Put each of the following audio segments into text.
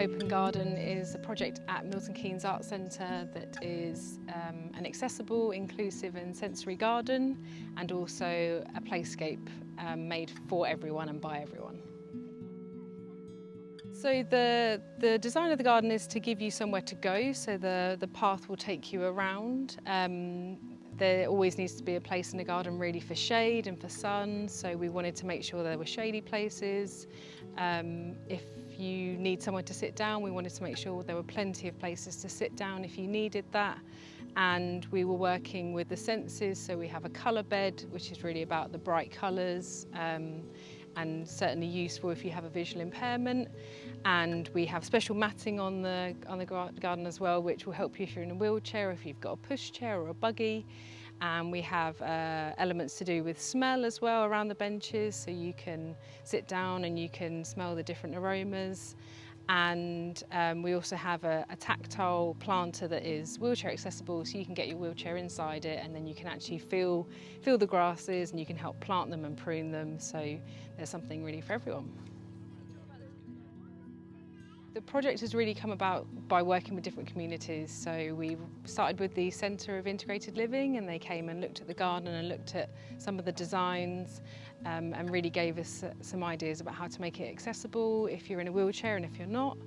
Open Garden is a project at Milton Keynes Arts Centre that is an accessible, inclusive and sensory garden, and also a playscape made for everyone and by everyone. So the design of the garden is to give you somewhere to go, so the path will take you around. There always needs to be a place in the garden really for shade and for sun, so we wanted to make sure there were shady places. If you need somewhere to sit down, we wanted to make sure there were plenty of places to sit down if you needed that. And we were working with the senses, so we have a colour bed, which is really about the bright colours, and certainly useful if you have a visual impairment. And we have special matting on the garden as well, which will help you if you're in a wheelchair, if you've got a pushchair or a buggy. And we have elements to do with smell as well around the benches, so you can sit down and you can smell the different aromas. And we also have a tactile planter that is wheelchair accessible, so you can get your wheelchair inside it and then you can actually feel the grasses and you can help plant them and prune them, so there's something really for everyone. The project has really come about by working with different communities. So we started with the Centre of Integrated Living, and they came and looked at the garden and looked at some of the designs and really gave us some ideas about how to make it accessible if you're in a wheelchair and if you're not.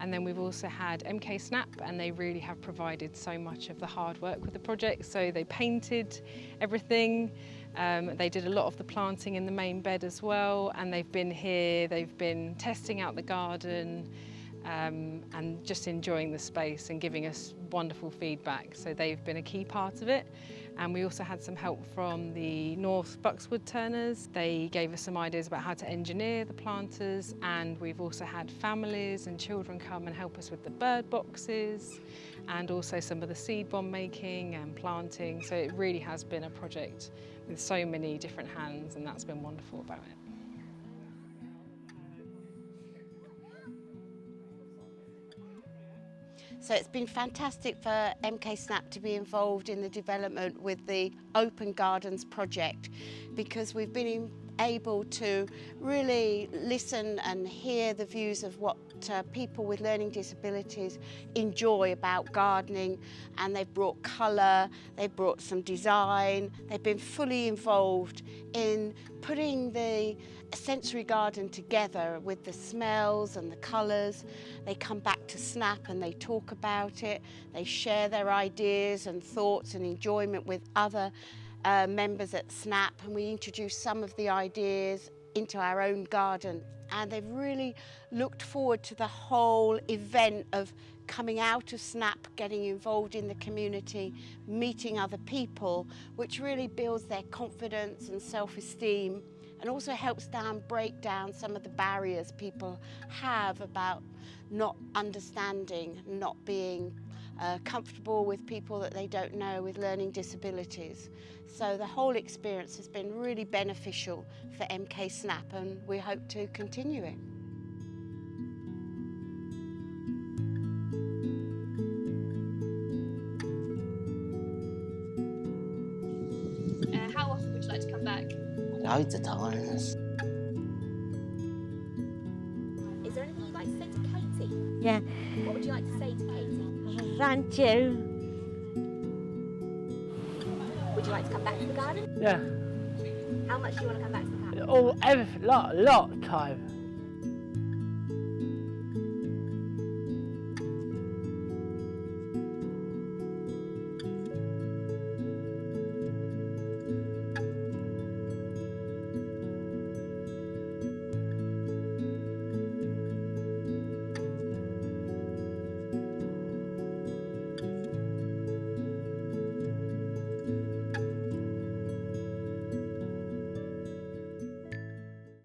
And then we've also had MK Snap, and they really have provided so much of the hard work with the project. So they painted everything. They did a lot of the planting in the main bed as well, and they've been here, they've been testing out the garden, and just enjoying the space and giving us wonderful feedback. So they've been a key part of it. And we also had some help from the North Buxwood Turners. They gave us some ideas about how to engineer the planters, and we've also had families and children come and help us with the bird boxes and also some of the seed bomb making and planting. So it really has been a project with so many different hands, and that's been wonderful about it. So it's been fantastic for MK Snap to be involved in the development with the Open Gardens project, because we've been able to really listen and hear the views of what people with learning disabilities enjoy about gardening, and they've brought colour, they've brought some design, they've been fully involved in putting the sensory garden together with the smells and the colours. They come back to Snap and they talk about it, they share their ideas and thoughts and enjoyment with other members at Snap, and we introduce some of the ideas into our own garden. And they've really looked forward to the whole event of coming out of Snap, getting involved in the community, meeting other people, which really builds their confidence and self-esteem, and also helps break down some of the barriers people have about not understanding, not being comfortable with people that they don't know with learning disabilities. So the whole experience has been really beneficial for MK Snap, and we hope to continue it. How often would you like to come back? Loads of times. Is there anything you'd like to say to Katie? Yeah. What would you like to say to Katie? Thank you. Would you like to come back to the garden? Yeah. How much do you want to come back to the garden? Everything, lot of time.